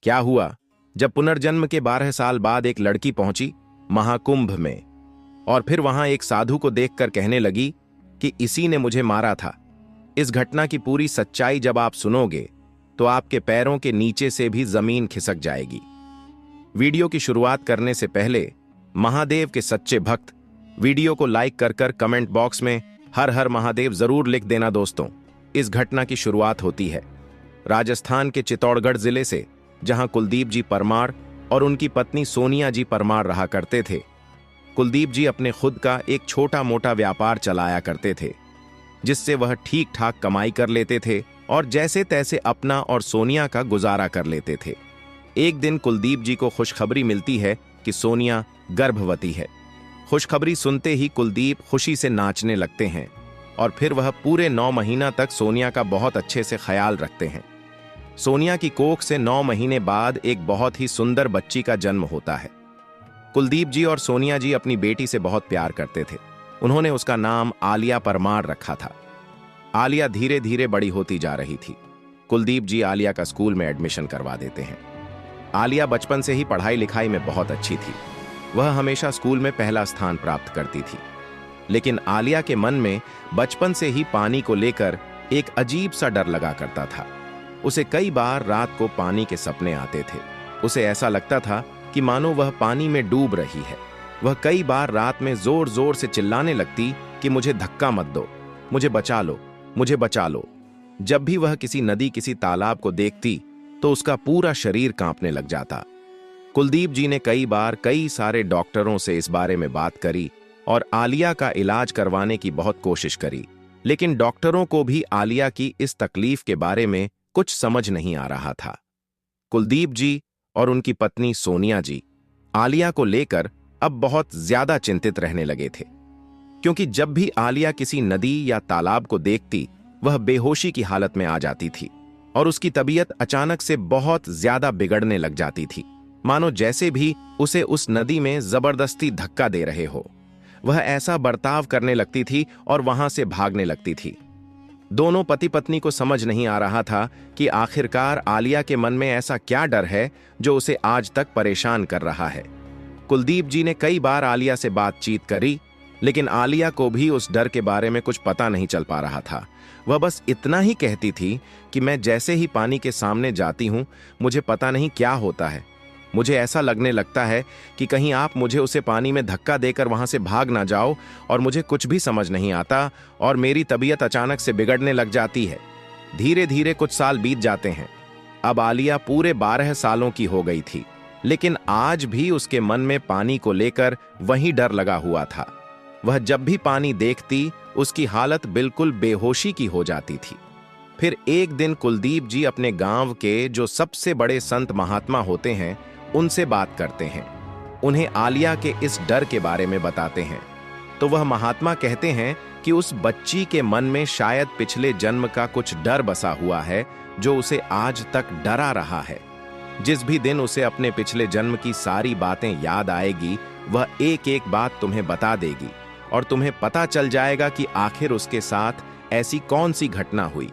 क्या हुआ जब पुनर्जन्म के 12 साल बाद एक लड़की पहुंची महाकुंभ में और फिर वहां एक साधु को देखकर कहने लगी कि इसी ने मुझे मारा था। इस घटना की पूरी सच्चाई जब आप सुनोगे तो आपके पैरों के नीचे से भी जमीन खिसक जाएगी। वीडियो की शुरुआत करने से पहले महादेव के सच्चे भक्त वीडियो को लाइक कर कमेंट बॉक्स में हर हर महादेव जरूर लिख देना। दोस्तों, इस घटना की शुरुआत होती है राजस्थान के चित्तौड़गढ़ जिले से, जहां कुलदीप जी परमार और उनकी पत्नी सोनिया जी परमार रहा करते थे। कुलदीप जी अपने खुद का एक छोटा मोटा व्यापार चलाया करते थे, जिससे वह ठीक ठाक कमाई कर लेते थे और जैसे तैसे अपना और सोनिया का गुजारा कर लेते थे। एक दिन कुलदीप जी को खुशखबरी मिलती है कि सोनिया गर्भवती है। खुशखबरी सुनते ही कुलदीप खुशी से नाचने लगते हैं और फिर वह पूरे 9 महीना तक सोनिया का बहुत अच्छे से ख्याल रखते हैं। सोनिया की कोख से 9 महीने बाद एक बहुत ही सुंदर बच्ची का जन्म होता है। कुलदीप जी और सोनिया जी अपनी बेटी से बहुत प्यार करते थे। उन्होंने उसका नाम आलिया परमार रखा था। आलिया धीरे धीरे बड़ी होती जा रही थी। कुलदीप जी आलिया का स्कूल में एडमिशन करवा देते हैं। आलिया बचपन से ही पढ़ाई लिखाई में बहुत अच्छी थी। वह हमेशा स्कूल में पहला स्थान प्राप्त करती थी। लेकिन आलिया के मन में बचपन से ही पानी को लेकर एक अजीब सा डर लगा करता था। उसे कई बार रात को पानी के सपने आते थे। उसे ऐसा लगता था कि मानो वह पानी में डूब रही है। वह कई बार रात में जोर जोर से चिल्लाने लगती कि मुझे धक्का मत दो, मुझे बचा लो, मुझे बचा लो। जब भी वह किसी नदी किसी तालाब को देखती तो उसका पूरा शरीर कांपने लग जाता। कुलदीप जी ने कई बार कई सारे डॉक्टरों से इस बारे में बात करी और आलिया का इलाज करवाने की बहुत कोशिश करी, लेकिन डॉक्टरों को भी आलिया की इस तकलीफ के बारे में कुछ समझ नहीं आ रहा था। कुलदीप जी और उनकी पत्नी सोनिया जी आलिया को लेकर अब बहुत ज्यादा चिंतित रहने लगे थे, क्योंकि जब भी आलिया किसी नदी या तालाब को देखती वह बेहोशी की हालत में आ जाती थी और उसकी तबीयत अचानक से बहुत ज्यादा बिगड़ने लग जाती थी, मानो जैसे भी उसे उस नदी में जबरदस्ती धक्का दे रहे हो। वह ऐसा बर्ताव करने लगती थी और वहां से भागने लगती थी। दोनों पति पत्नी को समझ नहीं आ रहा था कि आखिरकार आलिया के मन में ऐसा क्या डर है जो उसे आज तक परेशान कर रहा है। कुलदीप जी ने कई बार आलिया से बातचीत करी, लेकिन आलिया को भी उस डर के बारे में कुछ पता नहीं चल पा रहा था। वह बस इतना ही कहती थी कि मैं जैसे ही पानी के सामने जाती हूं मुझे पता नहीं क्या होता है। मुझे ऐसा लगने लगता है कि कहीं आप मुझे उसे पानी में धक्का देकर वहां से भाग ना जाओ, और मुझे कुछ भी समझ नहीं आता और मेरी तबीयत अचानक से बिगड़ने लग जाती है। धीरे धीरे कुछ साल बीत जाते हैं। अब आलिया पूरे 12 सालों की हो गई थी, लेकिन आज भी उसके मन में पानी को लेकर वही डर लगा हुआ था। वह जब भी पानी देखती उसकी हालत बिल्कुल बेहोशी की हो जाती थी। फिर एक दिन कुलदीप जी अपने गांव के जो सबसे बड़े संत महात्मा होते हैं उनसे बात करते हैं। उन्हें आलिया के इस डर के बारे में बताते हैं तो वह महात्मा कहते हैं कि उस बच्ची के मन में शायद पिछले जन्म का कुछ डर बसा हुआ है जो उसे आज तक डरा रहा है। जिस भी दिन उसे अपने पिछले जन्म की सारी बातें याद आएगी वह एक एक बात तुम्हें बता देगी और तुम्हें पता चल जाएगा कि आखिर उसके साथ ऐसी कौन सी घटना हुई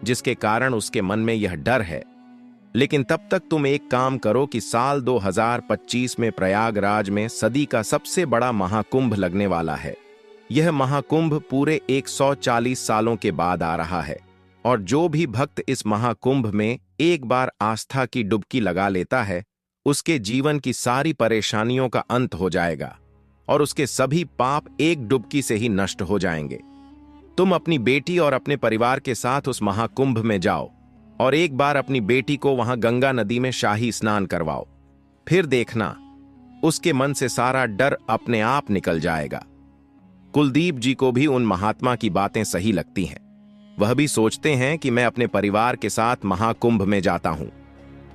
जिसके कारण उसके मन में यह डर है। लेकिन तब तक तुम एक काम करो कि साल 2025 में प्रयागराज में सदी का सबसे बड़ा महाकुंभ लगने वाला है। यह महाकुंभ पूरे 140 सालों के बाद आ रहा है और जो भी भक्त इस महाकुंभ में एक बार आस्था की डुबकी लगा लेता है उसके जीवन की सारी परेशानियों का अंत हो जाएगा और उसके सभी पाप एक डुबकी से ही नष्ट हो जाएंगे। तुम अपनी बेटी और अपने परिवार के साथ उस महाकुंभ में जाओ और एक बार अपनी बेटी को वहां गंगा नदी में शाही स्नान करवाओ। फिर देखना उसके मन से सारा डर अपने आप निकल जाएगा। कुलदीप जी को भी उन महात्मा की बातें सही लगती हैं। वह भी सोचते हैं कि मैं अपने परिवार के साथ महाकुंभ में जाता हूं,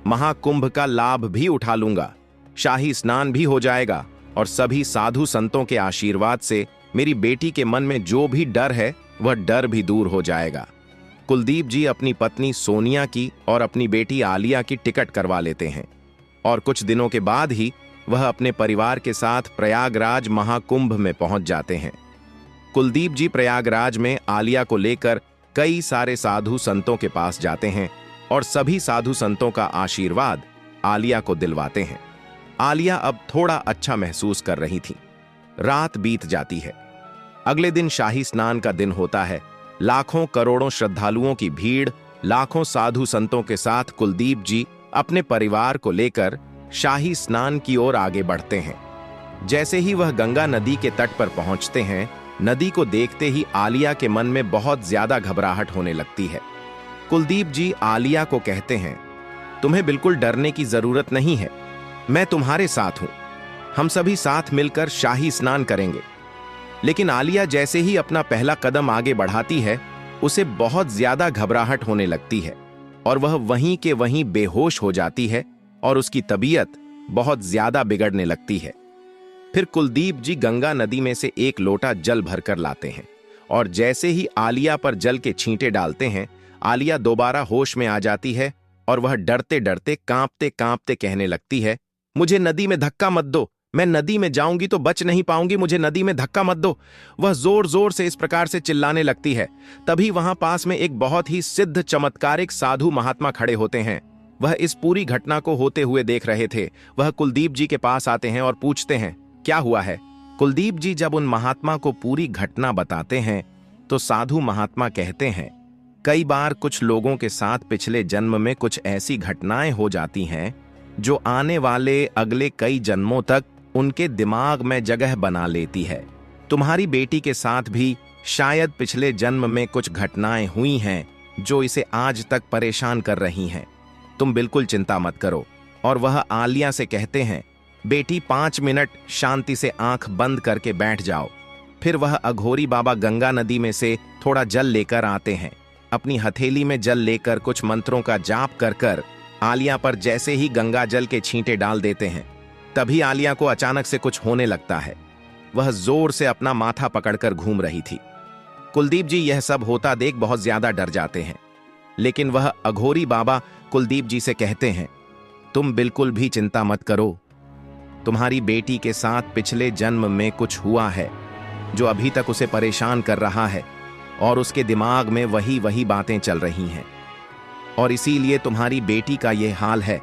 महाकुंभ का लाभ भी उठा लूंगा, शाही स्नान भी हो जाएगा और सभी साधु संतों के आशीर्वाद से मेरी बेटी के मन में जो भी डर है वह डर भी दूर हो जाएगा। कुलदीप जी अपनी पत्नी सोनिया की और अपनी बेटी आलिया की टिकट करवा लेते हैं और कुछ दिनों के बाद ही वह अपने परिवार के साथ प्रयागराज महाकुंभ में पहुंच जाते हैं। कुलदीप जी प्रयागराज में आलिया को लेकर कई सारे साधु संतों के पास जाते हैं और सभी साधु संतों का आशीर्वाद आलिया को दिलवाते हैं। आलिया अब थोड़ा अच्छा महसूस कर रही थी। रात बीत जाती है। अगले दिन शाही स्नान का दिन होता है। लाखों करोड़ों श्रद्धालुओं की भीड़, लाखों साधु संतों के साथ कुलदीप जी अपने परिवार को लेकर शाही स्नान की ओर आगे बढ़ते हैं। जैसे ही वह गंगा नदी के तट पर पहुंचते हैं, नदी को देखते ही आलिया के मन में बहुत ज्यादा घबराहट होने लगती है। कुलदीप जी आलिया को कहते हैं, तुम्हें बिल्कुल डरने की जरूरत नहीं है, मैं तुम्हारे साथ हूं, हम सभी साथ मिलकर शाही स्नान करेंगे। लेकिन आलिया जैसे ही अपना पहला कदम आगे बढ़ाती है, उसे बहुत ज्यादा घबराहट होने लगती है और वह वहीं के वहीं बेहोश हो जाती है और उसकी तबीयत बहुत ज्यादा बिगड़ने लगती है। फिर कुलदीप जी गंगा नदी में से एक लोटा जल भरकर लाते हैं और जैसे ही आलिया पर जल के छींटे डालते हैं, आलिया दोबारा होश में आ जाती है और वह डरते डरते कांपते कांपते कहने लगती है, मुझे नदी में धक्का मत दो, मैं नदी में जाऊंगी तो बच नहीं पाऊंगी, मुझे नदी में धक्का मत दो। वह जोर जोर से इस प्रकार से चिल्लाने लगती है। तभी वहां पास में एक बहुत ही सिद्ध चमत्कारिक साधु महात्मा खड़े होते हैं। वह इस पूरी घटना को होते हुए देख रहे थे। वह कुलदीप जी के पास आते हैं और पूछते हैं, क्या हुआ है? कुलदीप जी जब उन महात्मा को पूरी घटना बताते हैं तो साधु महात्मा कहते हैं, कई बार कुछ लोगों के साथ पिछले जन्म में कुछ ऐसी घटनाएं हो जाती हैं जो आने वाले अगले कई जन्मों तक उनके दिमाग में जगह बना लेती है। तुम्हारी बेटी के साथ भी शायद पिछले जन्म में कुछ घटनाएं हुई हैं जो इसे आज तक परेशान कर रही हैं। तुम बिल्कुल चिंता मत करो। और वह आलिया से कहते हैं, बेटी 5 मिनट शांति से आंख बंद करके बैठ जाओ। फिर वह अघोरी बाबा गंगा नदी में से थोड़ा जल लेकर आते हैं। अपनी हथेली में जल लेकर कुछ मंत्रों का जाप कर कर आलिया पर जैसे ही गंगा जल के छींटे डाल देते हैं, तभी आलिया को अचानक से कुछ होने लगता है। वह जोर से अपना माथा पकड़कर घूम रही थी। कुलदीप जी यह सब होता देख बहुत ज्यादा डर जाते हैं। लेकिन वह अघोरी बाबा कुलदीप जी से कहते हैं, तुम बिल्कुल भी चिंता मत करो, तुम्हारी बेटी के साथ पिछले जन्म में कुछ हुआ है जो अभी तक उसे परेशान कर रहा है और उसके दिमाग में वही वही बातें चल रही हैं और इसीलिए तुम्हारी बेटी का यह हाल है।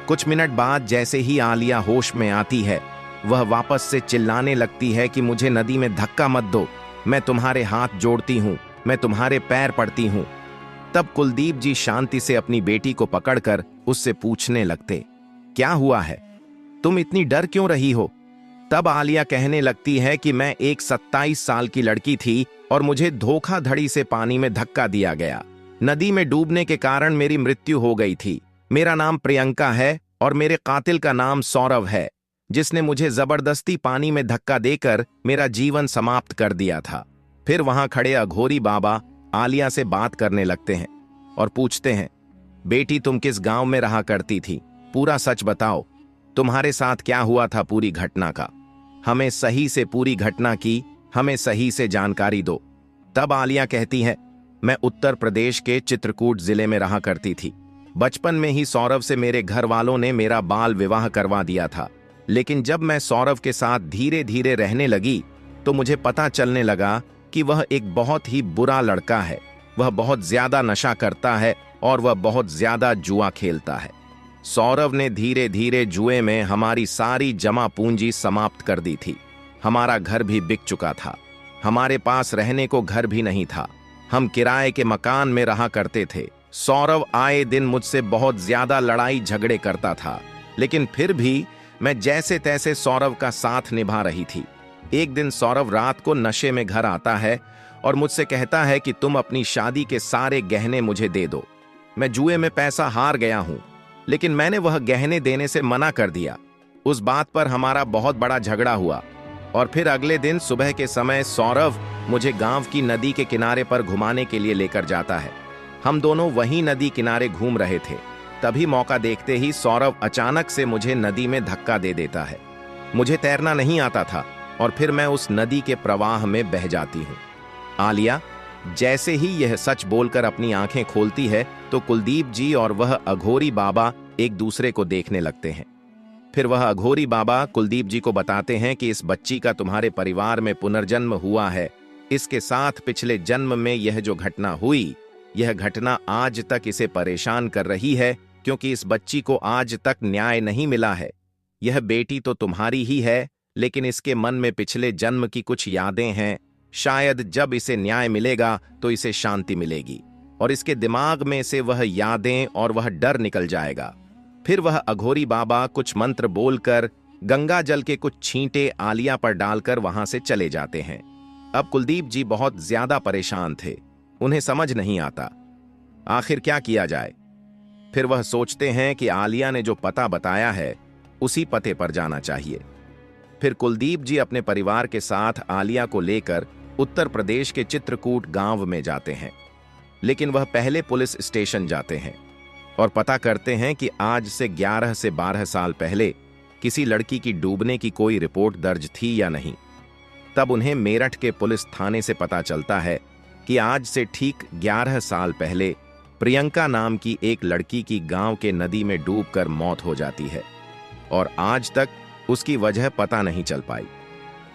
कुछ मिनट बाद जैसे ही आलिया होश में आती है, वह वापस से चिल्लाने लगती है कि मुझे नदी में धक्का मत दो, मैं तुम्हारे हाथ जोड़ती हूं, मैं तुम्हारे पैर पड़ती हूं। तब कुलदीप जी शांति से अपनी बेटी को पकड़कर उससे पूछने लगते, क्या हुआ है, तुम इतनी डर क्यों रही हो? तब आलिया कहने लगती है कि मैं एक 27 साल की लड़की थी और मुझे धोखाधड़ी से पानी में धक्का दिया गया। नदी में डूबने के कारण मेरी मृत्यु हो गई थी। मेरा नाम प्रियंका है और मेरे कातिल का नाम सौरव है, जिसने मुझे जबरदस्ती पानी में धक्का देकर मेरा जीवन समाप्त कर दिया था। फिर वहां खड़े अघोरी बाबा आलिया से बात करने लगते हैं और पूछते हैं, बेटी तुम किस गांव में रहा करती थी? पूरा सच बताओ, तुम्हारे साथ क्या हुआ था पूरी घटना का? हमें सही से पूरी घटना की हमें सही से जानकारी दो। तब आलिया कहती है, मैं उत्तर प्रदेश के चित्रकूट जिले में रहा करती थी। बचपन में ही सौरव से मेरे घर वालों ने मेरा बाल विवाह करवा दिया था। लेकिन जब मैं सौरव के साथ धीरे धीरे रहने लगी तो मुझे पता चलने लगा कि वह एक बहुत ही बुरा लड़का है। वह बहुत ज्यादा नशा करता है और वह बहुत ज्यादा जुआ खेलता है। सौरव ने धीरे धीरे जुए में हमारी सारी जमा पूंजी समाप्त कर दी थी। हमारा घर भी बिक चुका था। हमारे पास रहने को घर भी नहीं था। हम किराए के मकान में रहा करते थे। सौरव आए दिन मुझसे बहुत ज्यादा लड़ाई झगड़े करता था, लेकिन फिर भी मैं जैसे तैसे सौरव का साथ निभा रही थी। एक दिन सौरव रात को नशे में घर आता है और मुझसे कहता है कि तुम अपनी शादी के सारे गहने मुझे दे दो। मैं जुए में पैसा हार गया हूं, लेकिन मैंने वह गहने देने से मना कर दिया। उस बात पर हमारा बहुत बड़ा झगड़ा हुआ और फिर अगले दिन सुबह के समय सौरव मुझे गांव की नदी के किनारे पर घुमाने के लिए लेकर जाता है। हम दोनों वहीं नदी किनारे घूम रहे थे। तभी मौका देखते ही सौरव अचानक से मुझे नदी में धक्का दे देता है। मुझे तैरना नहीं आता था और फिर मैं उस नदी के प्रवाह में बह जाती हूँ। आलिया जैसे ही यह सच बोलकर अपनी आंखें खोलती है तो कुलदीप जी और वह अघोरी बाबा एक दूसरे को देखने लगते हैं। फिर वह अघोरी बाबा कुलदीप जी को बताते हैं कि इस बच्ची का तुम्हारे परिवार में पुनर्जन्म हुआ है। इसके साथ पिछले जन्म में यह जो घटना हुई, यह घटना आज तक इसे परेशान कर रही है, क्योंकि इस बच्ची को आज तक न्याय नहीं मिला है। यह बेटी तो तुम्हारी ही है, लेकिन इसके मन में पिछले जन्म की कुछ यादें हैं। शायद जब इसे न्याय मिलेगा तो इसे शांति मिलेगी और इसके दिमाग में से वह यादें और वह डर निकल जाएगा। फिर वह अघोरी बाबा कुछ मंत्र बोलकर गंगा जल के कुछ छींटे आलिया पर डालकर वहां से चले जाते हैं। अब कुलदीप जी बहुत ज्यादा परेशान थे। उन्हें समझ नहीं आता आखिर क्या किया जाए। फिर वह सोचते हैं कि आलिया ने जो पता बताया है उसी पते पर जाना चाहिए। फिर कुलदीप जी अपने परिवार के साथ आलिया को लेकर उत्तर प्रदेश के चित्रकूट गांव में जाते हैं। लेकिन वह पहले पुलिस स्टेशन जाते हैं और पता करते हैं कि आज से 11 से 12 साल पहले किसी लड़की की डूबने की कोई रिपोर्ट दर्ज थी या नहीं। तब उन्हें मेरठ के पुलिस थाने से पता चलता है कि आज से ठीक 11 साल पहले प्रियंका नाम की एक लड़की की गांव के नदी में डूबकर मौत हो जाती है और आज तक उसकी वजह पता नहीं चल पाई।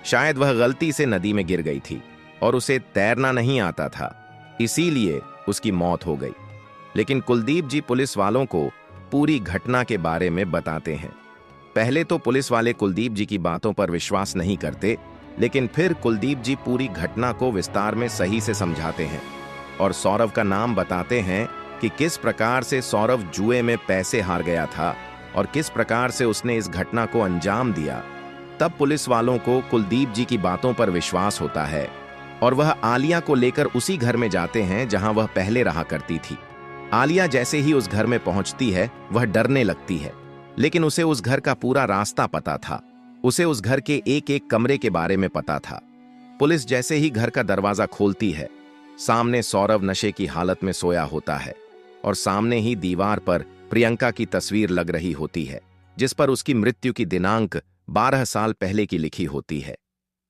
शायद वह गलती से नदी में गिर गई थी और उसे तैरना नहीं आता था, इसीलिए उसकी मौत हो गई। लेकिन कुलदीप जी पुलिस वालों को पूरी घटना के बारे में बताते हैं। पहले तो पुलिस वाले कुलदीप जी की बातों पर विश्वास नहीं करते, लेकिन फिर कुलदीप जी पूरी घटना को विस्तार में सही से समझाते हैं और सौरव का नाम बताते हैं कि किस प्रकार से सौरव जुए में पैसे हार गया था और किस प्रकार से उसने इस घटना को अंजाम दिया। तब पुलिस वालों को कुलदीप जी की बातों पर विश्वास होता है और वह आलिया को लेकर उसी घर में जाते हैं जहां वह पहले रहा करती थी। आलिया जैसे ही उस घर में पहुंचती है वह डरने लगती है, लेकिन उसे उस घर का पूरा रास्ता पता था। उसे उस घर के एक एक कमरे के बारे में पता था। पुलिस जैसे ही घर का दरवाजा खोलती है, सामने सौरव नशे की हालत में सोया होता है और सामने ही दीवार पर प्रियंका की तस्वीर लग रही होती है, जिस पर उसकी मृत्यु की दिनांक 12 साल पहले की लिखी होती है।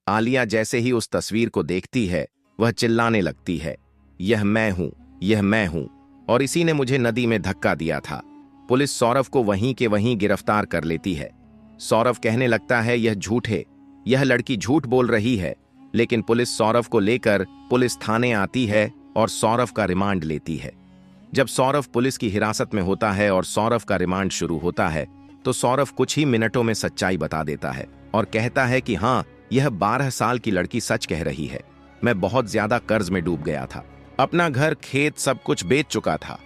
आलिया जैसे ही उस तस्वीर को देखती है, वह चिल्लाने लगती है, यह मैं हूं, यह मैं हूं, और इसी ने मुझे नदी में धक्का दिया था। पुलिस सौरव को वहीं के वहीं गिरफ्तार कर लेती है। सौरव कहने लगता है, यह झूठ है, यह लड़की झूठ बोल रही है। लेकिन पुलिस सौरव को लेकर पुलिस थाने आती है और सौरव का रिमांड लेती है। जब सौरव पुलिस की हिरासत में होता है और सौरव का रिमांड शुरू होता है, तो सौरव कुछ ही मिनटों में सच्चाई बता देता है और कहता है कि हाँ, यह 12 साल की लड़की सच कह रही है। मैं बहुत ज्यादा कर्ज में डूब गया था, अपना घर खेत सब कुछ बेच चुका था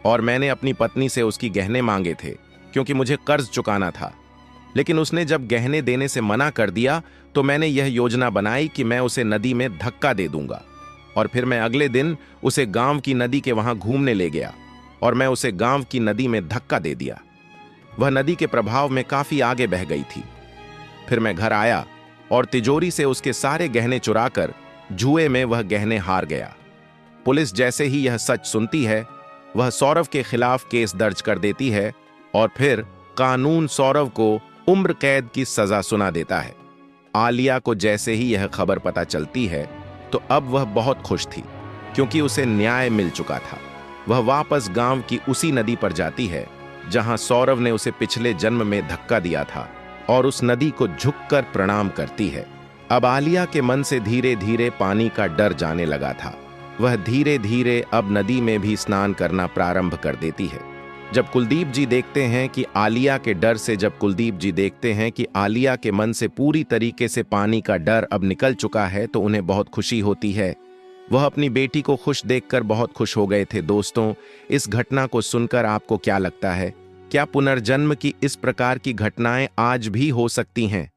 और मैंने अपनी पत्नी से उसकी गहने मांगे थे क्योंकि मुझे कर्ज चुकाना था। लेकिन उसने जब गहने देने से मना कर दिया तो मैंने यह योजना बनाई कि मैं उसे नदी में धक्का दे दूंगा और फिर मैं अगले दिन उसे गांव की नदी के वहां घूमने ले गया और मैं उसे गांव की नदी में धक्का दे दिया। वह नदी के प्रभाव में काफी आगे बह गई थी। फिर मैं घर आया और तिजोरी से उसके सारे गहने चुराकर जुए में वह गहने हार गया। पुलिस जैसे ही यह सच सुनती है, वह सौरव के खिलाफ केस दर्ज कर देती है और फिर कानून सौरव को उम्र कैद की सजा सुना देता है। आलिया को जैसे ही यह खबर पता चलती है तो अब वह बहुत खुश थी क्योंकि उसे न्याय मिल चुका था। वह वापस गांव की उसी नदी पर जाती है जहां सौरव ने उसे पिछले जन्म में धक्का दिया था और उस नदी को झुककर प्रणाम करती है। अब आलिया के मन से धीरे धीरे पानी का डर जाने लगा था। वह धीरे धीरे अब नदी में भी स्नान करना प्रारंभ कर देती है। जब कुलदीप जी देखते हैं कि आलिया के डर से जब कुलदीप जी देखते हैं कि आलिया के मन से पूरी तरीके से पानी का डर अब निकल चुका है तो उन्हें बहुत खुशी होती है। वह अपनी बेटी को खुश देखकर बहुत खुश हो गए थे। दोस्तों, इस घटना को सुनकर आपको क्या लगता है? क्या पुनर्जन्म की इस प्रकार की घटनाएं आज भी हो सकती हैं?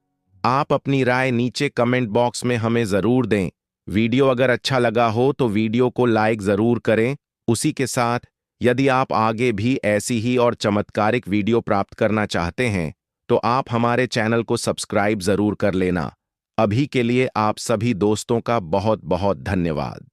आप अपनी राय नीचे कमेंट बॉक्स में हमें जरूर दें। वीडियो अगर अच्छा लगा हो तो वीडियो को लाइक जरूर करें। उसी के साथ यदि आप आगे भी ऐसी ही और चमत्कारिक वीडियो प्राप्त करना चाहते हैं तो आप हमारे चैनल को सब्सक्राइब जरूर कर लेना। अभी के लिए आप सभी दोस्तों का बहुत बहुत धन्यवाद।